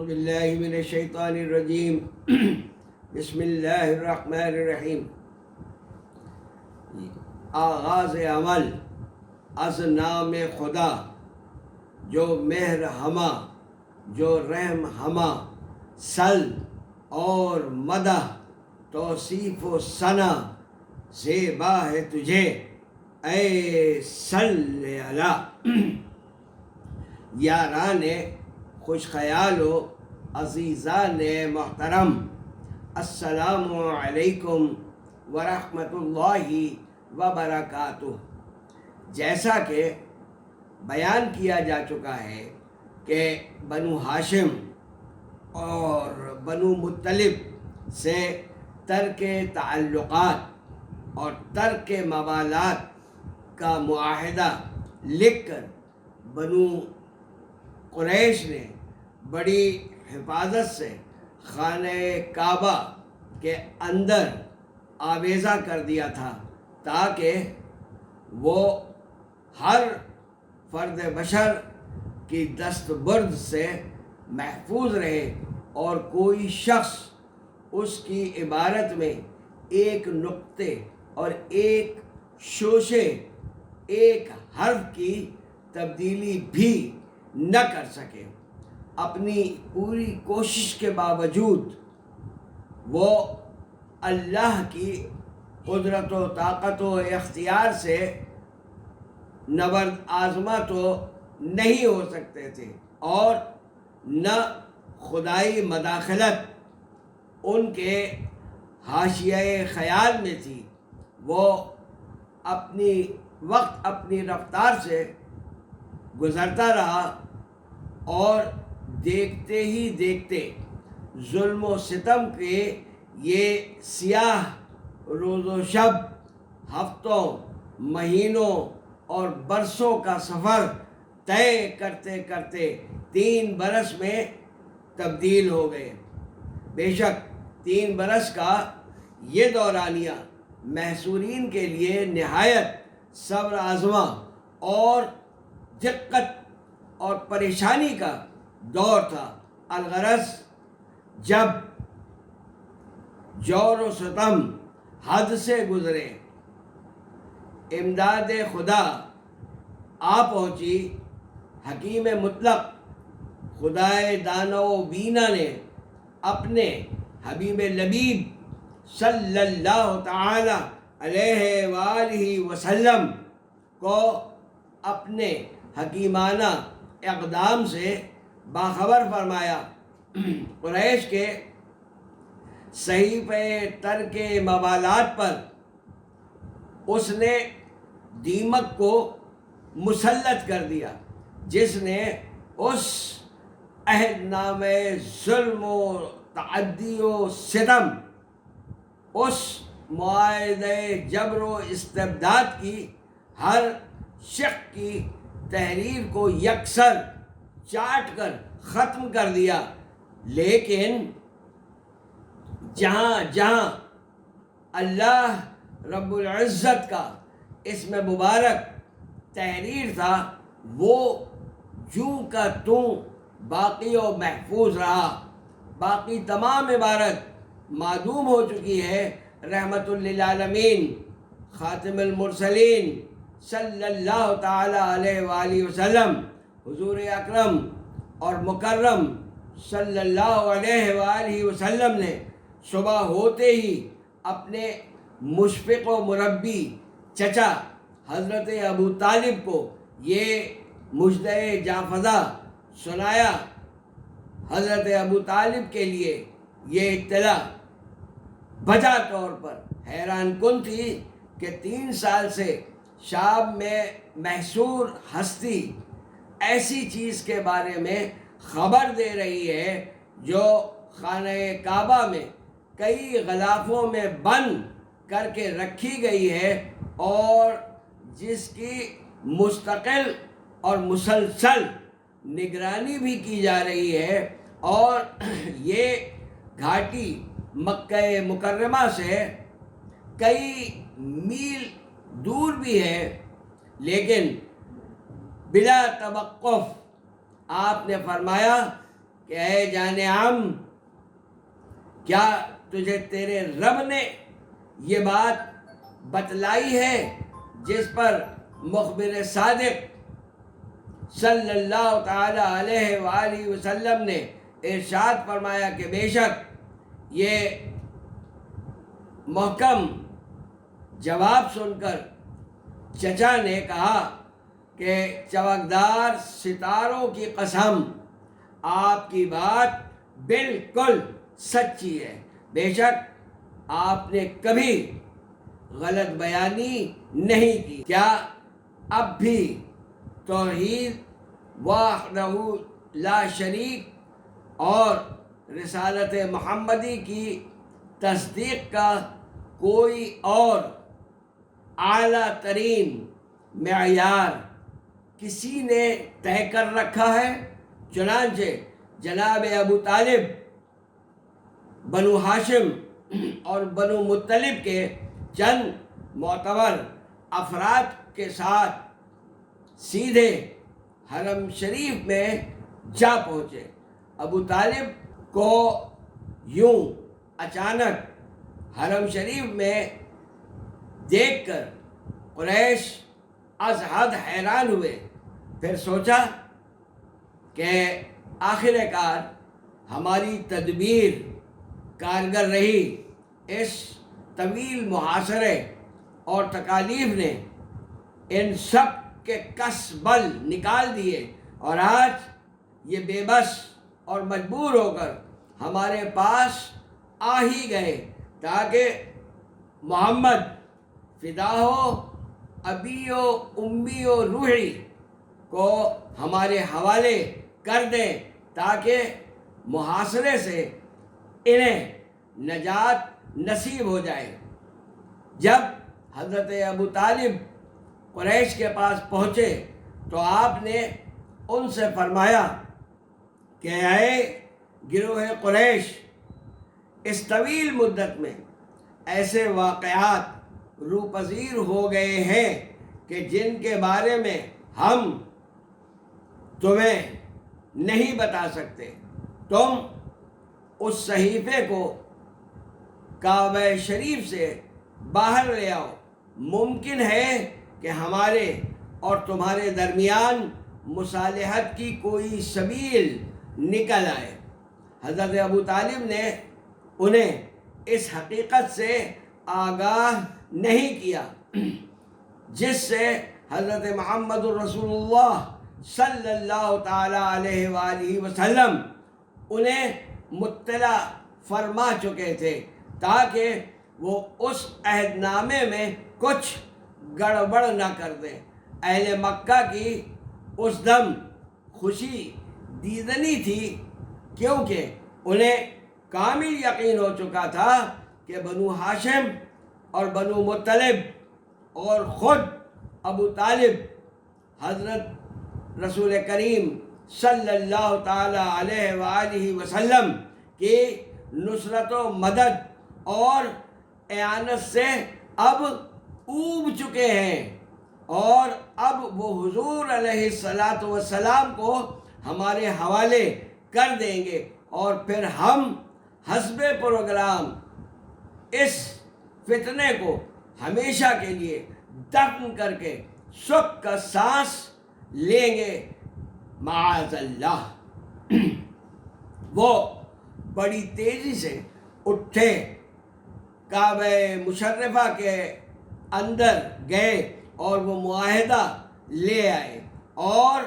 باللہ من الشیطان الرجیم بسم اللہ الرحمن الرحیم۔ آغاز عمل از نام خدا جو مہر ہما جو رحم ہما، سل اور مدح توصیف و ثنا زیبا ہے تجھے اے صلی علی۔ یاران خوش خیال و عزیزان محترم، السلام علیکم ورحمۃ اللہ وبرکاتہ۔ جیسا کہ بیان کیا جا چکا ہے کہ بنو ہاشم اور بنو مطلب سے ترک تعلقات اور ترک موالات کا معاہدہ لکھ کر بنو قریش نے بڑی حفاظت سے خانہ کعبہ کے اندر آویزہ کر دیا تھا، تاکہ وہ ہر فرد بشر کی دست برد سے محفوظ رہے اور کوئی شخص اس کی عبارت میں ایک نقطے اور ایک شوشے، ایک حرف کی تبدیلی بھی نہ کر سکے۔ اپنی پوری کوشش کے باوجود وہ اللہ کی قدرت و طاقت و اختیار سے نبرد آزما تو نہیں ہو سکتے تھے، اور نہ خدائی مداخلت ان کے حاشیۂ خیال میں تھی۔ وہ اپنی وقت اپنی رفتار سے گزرتا رہا اور دیکھتے ہی دیکھتے ظلم و ستم کے یہ سیاہ روز و شب، ہفتوں، مہینوں اور برسوں کا سفر طے کرتے کرتے 3 برس میں تبدیل ہو گئے۔ بے شک 3 برس کا یہ دورانیہ محصورین کے لیے نہایت صبر آزما اور دقت اور پریشانی کا دور تھا۔ الغرض جب جور و ستم حد سے گزرے، امداد خدا آ پہنچی، حکیم مطلق خدائے دانا و بینا نے اپنے حبیب لبیب صلی اللہ تعالی علیہ وآلہ وسلم کو اپنے حکیمانہ اقدام سے باخبر فرمایا۔ قریش کے صحیفہ ترک موالات پر اس نے دیمک کو مسلط کر دیا، جس نے اس عہد نامہ ظلم و تعدی و ستم، اس معاہدہ جبر و استبداد کی ہر شق کی تحریر کو یکسر چاٹ کر ختم کر دیا۔ لیکن جہاں جہاں اللہ رب العزت کا اسم مبارک تحریر تھا، وہ جوں کا توں باقی و محفوظ رہا۔ باقی تمام عبارت معدوم ہو چکی ہے۔ رحمت للعالمین خاتم المرسلین صلی اللہ تعالی علیہ وآلہ وسلم، حضور اکرم اور مکرم صلی اللہ علیہ وآلہ وسلم نے صبح ہوتے ہی اپنے مشفق و مربی چچا حضرت ابو طالب کو یہ مژدہ جاں سنایا۔ حضرت ابو طالب کے لیے یہ اطلاع بجا طور پر حیران کن تھی کہ 3 سال سے شام میں محصور ہستی ایسی چیز کے بارے میں خبر دے رہی ہے جو خانہ کعبہ میں کئی غلافوں میں بند کر کے رکھی گئی ہے، اور جس کی مستقل اور مسلسل نگرانی بھی کی جا رہی ہے، اور یہ گھاٹی مکہ مکرمہ سے کئی میل دور بھی ہے۔ لیکن بلا توقف آپ نے فرمایا کہ اے جان عم، کیا تجھے تیرے رب نے یہ بات بتلائی ہے جس پر مخبر صادق صلی اللہ تعالی علیہ وآلہ وسلم نے ارشاد فرمایا کہ بے شک یہ محکم جواب سن کر چچا نے کہا کہ چمکدار ستاروں کی قسم، آپ کی بات بالکل سچی ہے، بے شک آپ نے کبھی غلط بیانی نہیں کی۔ کیا اب بھی توحید وحدہ لا شریک اور رسالت محمدی کی تصدیق کا کوئی اور اعلیٰ ترین معیار کسی نے طے کر رکھا ہے؟ چنانچہ جناب ابو طالب بنو ہاشم اور بنو مطلب کے چند معتبر افراد کے ساتھ سیدھے حرم شریف میں جا پہنچے۔ ابو طالب کو یوں اچانک حرم شریف میں دیکھ کر قریش از حد حیران ہوئے۔ پھر سوچا کہ آخر کار ہماری تدبیر کارگر رہی، اس طویل محاصرے اور تکالیف نے ان سب کے کس بل نکال دیے، اور آج یہ بے بس اور مجبور ہو کر ہمارے پاس آ ہی گئے تاکہ محمد فدا ہو ابی و امی و روحی کو ہمارے حوالے کر دیں تاکہ محاصرے سے انہیں نجات نصیب ہو جائے۔ جب حضرت ابو طالب قریش کے پاس پہنچے تو آپ نے ان سے فرمایا کہ اے گروہ قریش، اس طویل مدت میں ایسے واقعات روپذیر ہو گئے ہیں کہ جن کے بارے میں ہم تمہیں نہیں بتا سکتے۔ تم اس صحیفے کو کعبہ شریف سے باہر لے آؤ، ممکن ہے کہ ہمارے اور تمہارے درمیان مصالحت کی کوئی سبیل نکل آئے۔ حضرت ابو طالب نے انہیں اس حقیقت سے آگاہ نہیں کیا جس سے حضرت محمد الرسول اللہ صلی اللہ تعالی علیہ وآلہ وسلم انہیں مطلع فرما چکے تھے، تاکہ وہ اس عہد نامے میں کچھ گڑبڑ نہ کر دیں۔ اہل مکہ کی اس دم خوشی دیدنی تھی، کیونکہ انہیں کامل یقین ہو چکا تھا کہ بنو ہاشم اور بنو مطلب اور خود ابو طالب حضرت رسول کریم صلی اللہ تعالی علیہ وآلہ وسلم کی نصرت و مدد اور اعانت سے اب اوب چکے ہیں، اور اب وہ حضور علیہ السلام کو ہمارے حوالے کر دیں گے، اور پھر ہم حسب پروگرام اس فتنے کو ہمیشہ کے لیے دفن کر کے سکھ کا سانس لیں گے۔ معاذ اللہ۔ وہ بڑی تیزی سے اٹھے، کعبہ مشرفہ کے اندر گئے اور وہ معاہدہ لے آئے اور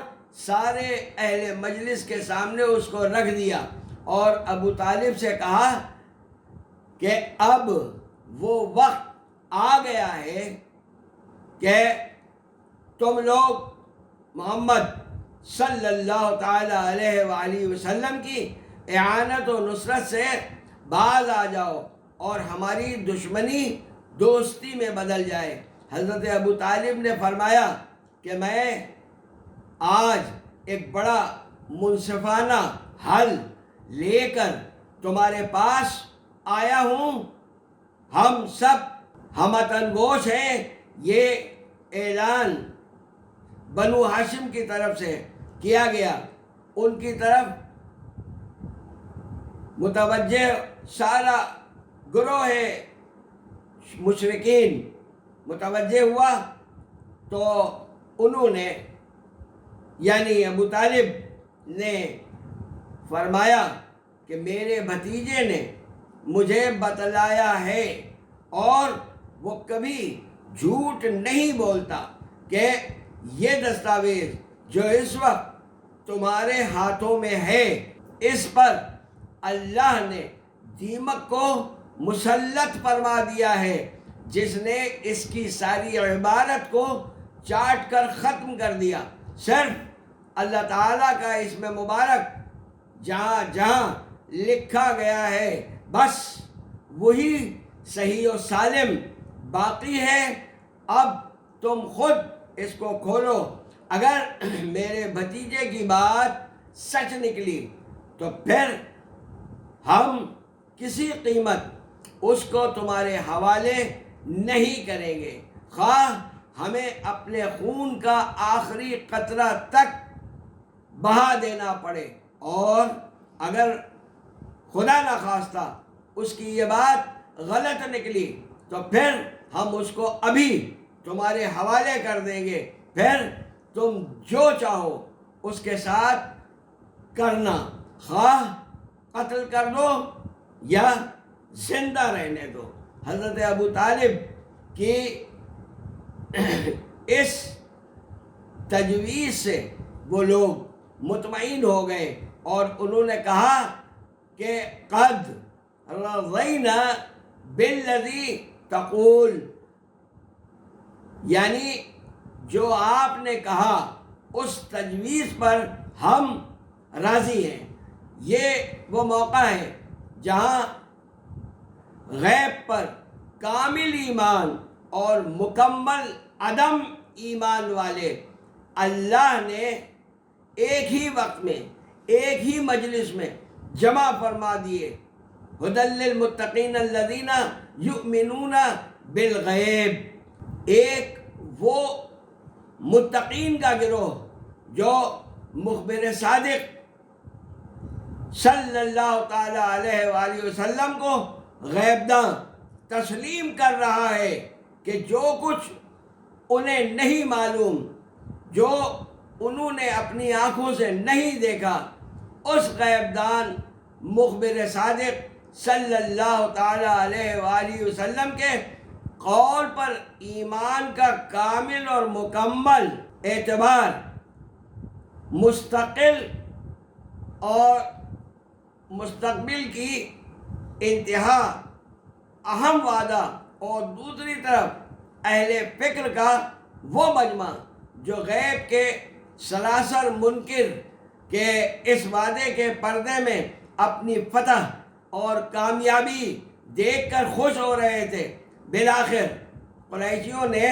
سارے اہل مجلس کے سامنے اس کو رکھ دیا، اور ابو طالب سے کہا کہ اب وہ وقت آ گیا ہے کہ تم لوگ محمد صلی اللہ تعالی علیہ وآلہ وسلم کی اعانت و نصرت سے باز آ جاؤ اور ہماری دشمنی دوستی میں بدل جائے۔ حضرت ابو طالب نے فرمایا کہ میں آج ایک بڑا منصفانہ حل لے کر تمہارے پاس آیا ہوں، ہم سب ہموطن گوش ہیں۔ یہ اعلان بنو ہاشم کی طرف سے کیا گیا، ان کی طرف متوجہ سارا گروہ مشرکین متوجہ ہوا تو انہوں نے یعنی ابو طالب نے فرمایا کہ میرے بھتیجے نے مجھے بتلایا ہے اور وہ کبھی جھوٹ نہیں بولتا کہ یہ دستاویز جو اس وقت تمہارے ہاتھوں میں ہے اس پر اللہ نے دیمک کو مسلط فرما دیا ہے جس نے اس کی ساری عبارت کو چاٹ کر ختم کر دیا۔ صرف اللہ تعالیٰ کا اسم مبارک جہاں جہاں لکھا گیا ہے بس وہی صحیح و سالم باقی ہے۔ اب تم خود اس کو کھولو، اگر میرے بھتیجے کی بات سچ نکلی تو پھر ہم کسی قیمت اس کو تمہارے حوالے نہیں کریں گے، خواہ ہمیں اپنے خون کا آخری قطرہ تک بہا دینا پڑے، اور اگر خدا نخواستہ اس کی یہ بات غلط نکلی تو پھر ہم اس کو ابھی تمہارے حوالے کر دیں گے، پھر تم جو چاہو اس کے ساتھ کرنا، خواہ قتل کر دو یا زندہ رہنے دو۔ حضرت ابو طالب کی اس تجویز سے وہ لوگ مطمئن ہو گئے اور انہوں نے کہا کہ قد رضینا بالذی تقول، یعنی جو آپ نے کہا اس تجویز پر ہم راضی ہیں۔ یہ وہ موقع ہے جہاں غیب پر کامل ایمان اور مکمل عدم ایمان والے اللہ نے ایک ہی وقت میں ایک ہی مجلس میں جمع فرما دیے۔ ھدی للمتقین الذین یؤمنون بالغیب، ایک وہ متقین کا گروہ جو مخبر صادق صلی اللہ تعالی علیہ وآلہ وسلم کو غیب داں تسلیم کر رہا ہے کہ جو کچھ انہیں نہیں معلوم، جو انہوں نے اپنی آنکھوں سے نہیں دیکھا، اس غیب دان مخبر صادق صلی اللہ تعالی علیہ وآلہ وسلم کے قول پر ایمان کا کامل اور مکمل اعتبار، مستقل اور مستقبل کی انتہا اہم وعدہ، اور دوسری طرف اہل فکر کا وہ مجمع جو غیب کے سراسر منکر کے اس وعدے کے پردے میں اپنی فتح اور کامیابی دیکھ کر خوش ہو رہے تھے۔ بالآخر قریشیوں نے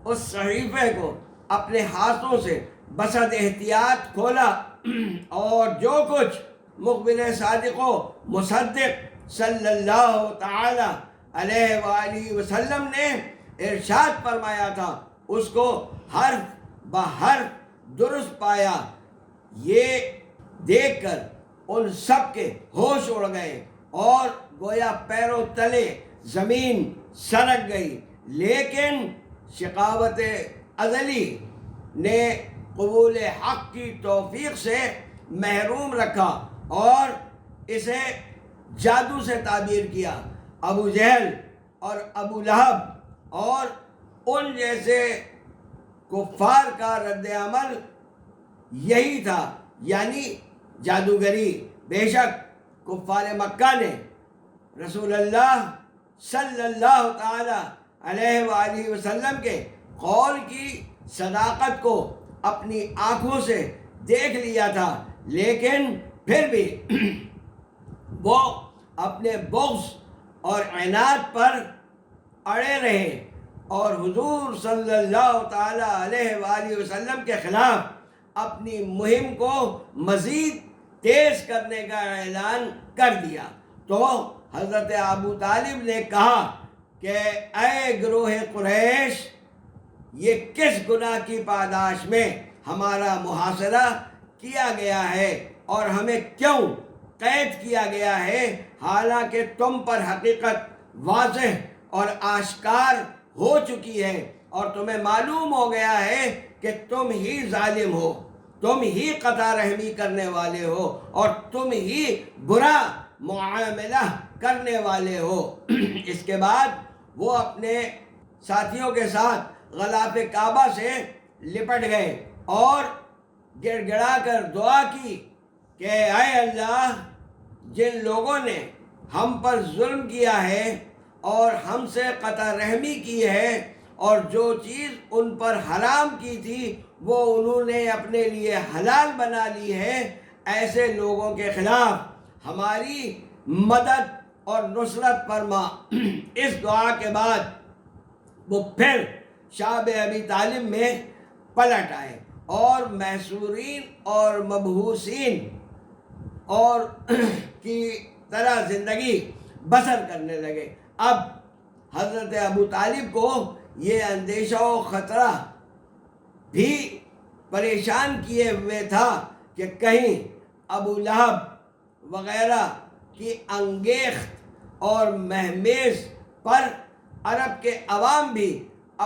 اس صحیفے کو اپنے ہاتھوں سے بسد احتیاط کھولا اور جو کچھ مخبر صادق و مصدق صلی اللہ تعالی علیہ وآلہ وسلم نے ارشاد فرمایا تھا اس کو حرف بحرف درست پایا۔ یہ دیکھ کر ان سب کے ہوش اڑ گئے اور گویا پیروں تلے زمین سرک گئی، لیکن شقاوت ازلی نے قبول حق کی توفیق سے محروم رکھا اور اسے جادو سے تعبیر کیا۔ ابو جہل اور ابو لہب اور ان جیسے کفار کا رد عمل یہی تھا، یعنی جادوگری۔ بے شک کفار مکہ نے رسول اللہ صلی اللہ تعالی علیہ وآلہ وسلم کے قول کی صداقت کو اپنی آنکھوں سے دیکھ لیا تھا، لیکن پھر بھی وہ اپنے بغض اور عناد پر اڑے رہے اور حضور صلی اللہ تعالی علیہ وآلہ وسلم کے خلاف اپنی مہم کو مزید تیز کرنے کا اعلان کر دیا۔ تو حضرت ابو طالب نے کہا کہ اے گروہ قریش، یہ کس گناہ کی پاداش میں ہمارا محاصرہ کیا گیا ہے اور ہمیں کیوں قید کیا گیا ہے، حالانکہ تم پر حقیقت واضح اور آشکار ہو چکی ہے، اور تمہیں معلوم ہو گیا ہے کہ تم ہی ظالم ہو، تم ہی قطع رحمی کرنے والے ہو، اور تم ہی برا معاملہ کرنے والے ہو۔ اس کے بعد وہ اپنے ساتھیوں کے ساتھ غلاف کعبہ سے لپٹ گئے اور گڑ گڑا کر دعا کی کہ اے اللہ، جن لوگوں نے ہم پر ظلم کیا ہے اور ہم سے قطع رحمی کی ہے، اور جو چیز ان پر حرام کی تھی وہ انہوں نے اپنے لیے حلال بنا لی ہے، ایسے لوگوں کے خلاف ہماری مدد اور نصرت فرما۔ اس دعا کے بعد وہ پھر شعب ابی طالب میں پلٹ آئے اور محصورین اور مبہوسین اور کی طرح زندگی بسر کرنے لگے۔ اب حضرت ابو طالب کو یہ اندیشہ و خطرہ بھی پریشان کیے ہوئے تھا کہ کہیں ابو لہب وغیرہ کی انگیخت اور مہمیز پر عرب کے عوام بھی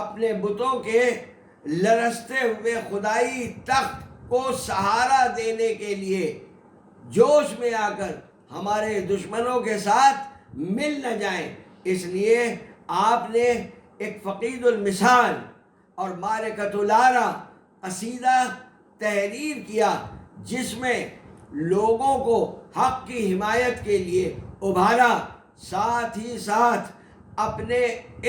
اپنے بتوں کے لرزتے ہوئے خدائی تخت کو سہارا دینے کے لیے جوش میں آ کر ہمارے دشمنوں کے ساتھ مل نہ جائیں۔ اس لیے آپ نے ایک فقید المثال اور معرکۃ العرا قصیدہ تحریر کیا، جس میں لوگوں کو حق کی حمایت کے لیے ابھارا، ساتھ ہی ساتھ اپنے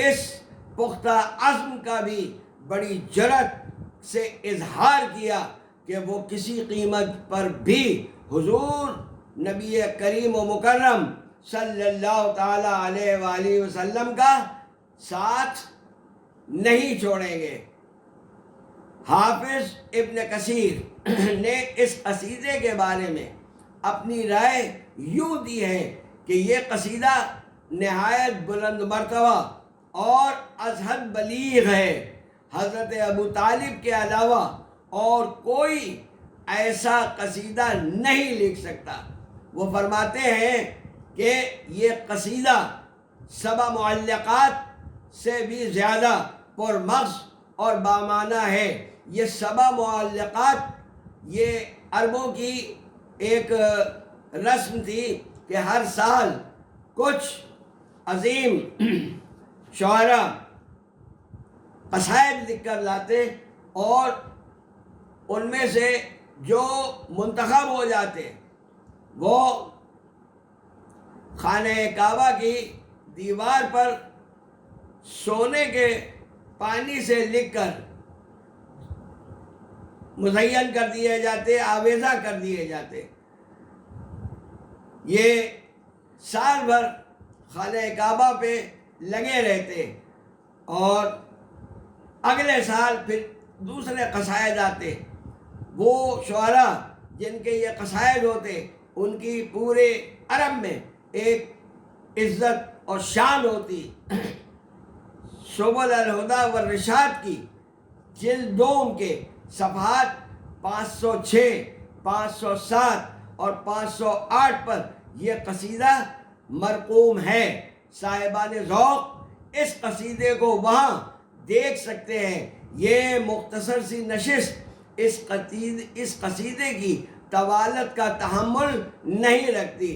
اس پختہ عزم کا بھی بڑی جرأت سے اظہار کیا کہ وہ کسی قیمت پر بھی حضور نبی کریم و مکرم صلی اللہ تعالیٰ علیہ وآلہ وسلم کا ساتھ نہیں چھوڑیں گے۔ حافظ ابن کثیر نے اس قصیدے کے بارے میں اپنی رائے یوں دی ہے کہ یہ قصیدہ نہایت بلند مرتبہ اور از حد بلیغ ہے۔ حضرت ابو طالب کے علاوہ اور کوئی ایسا قصیدہ نہیں لکھ سکتا۔ وہ فرماتے ہیں کہ یہ قصیدہ 7 معلقات سے بھی زیادہ پرمغز اور بامعنی ہے۔ یہ 7 معلقات یہ عربوں کی ایک رسم تھی کہ ہر سال کچھ عظیم شعراء قصائد لکھ کر لاتے، اور ان میں سے جو منتخب ہو جاتے وہ خانہ کعبہ کی دیوار پر سونے کے پانی سے لکھ کر مزین کر دیے جاتے، آویزہ کر دیے جاتے۔ یہ سال بھر خانہ کعبہ پہ لگے رہتے، اور اگلے سال پھر دوسرے قصائد آتے۔ وہ شعراء جن کے یہ قصائد ہوتے، ان کی پورے عرب میں ایک عزت اور شان ہوتی۔ سبل الہدی والرشاد کی جلد دوم کے صفحات 506، 507 اور 508 پر یہ قصیدہ مرقوم ہے۔ صاحبان ذوق اس قصیدے کو وہاں دیکھ سکتے ہیں۔ یہ مختصر سی نشست اس قصیدے کی طوالت کا تحمل نہیں رکھتی۔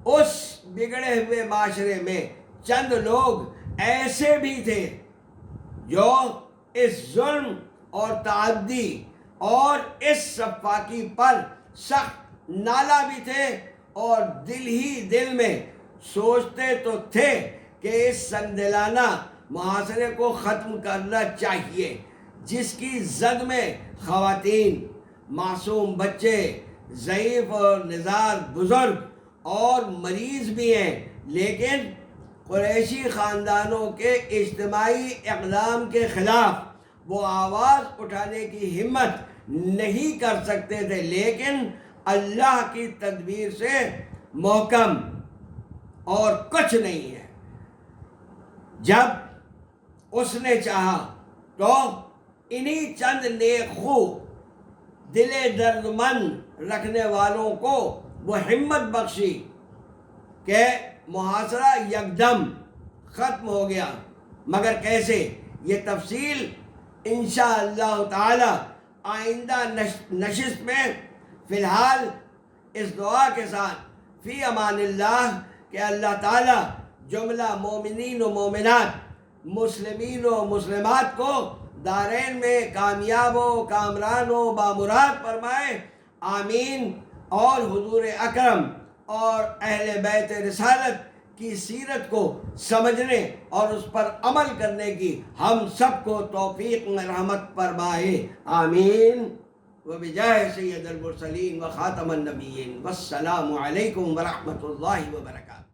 اس بگڑے ہوئے معاشرے میں چند لوگ ایسے بھی تھے جو اس ظلم اور تعدی اور اس سفاکی پر سخت نالا بھی تھے، اور دل ہی دل میں سوچتے تو تھے کہ اس سنگدلانہ معاشرے کو ختم کرنا چاہیے، جس کی زد میں خواتین، معصوم بچے، ضعیف اور نزار بزرگ اور مریض بھی ہیں، لیکن قریشی خاندانوں کے اجتماعی اقدام کے خلاف وہ آواز اٹھانے کی ہمت نہیں کر سکتے تھے، لیکن اللہ کی تدبیر سے محکم اور کچھ نہیں ہے۔ جب اس نے چاہا تو انہی چند نیک خو دل درد مند رکھنے والوں کو وہ ہمت بخشی کہ محاصرہ یکدم ختم ہو گیا، مگر کیسے؟ یہ تفصیل انشاءاللہ تعالی آئندہ نشست میں. فی الحال اس دعا کے ساتھ فی امان اللہ کہ اللہ تعالی جملہ مومنین و مومنات، مسلمین و مسلمات کو دارین میں کامیاب و کامران و بامراد فرمائے، آمین. اور حضور اکرم اور اہل بیت رسالت کی سیرت کو سمجھنے اور اس پر عمل کرنے کی ہم سب کو توفیق رحمت فرمائے، آمین. وبجاہ سید المرسلین و خاتم النبیین، والسلام علیکم ورحمۃ اللہ وبرکاتہ.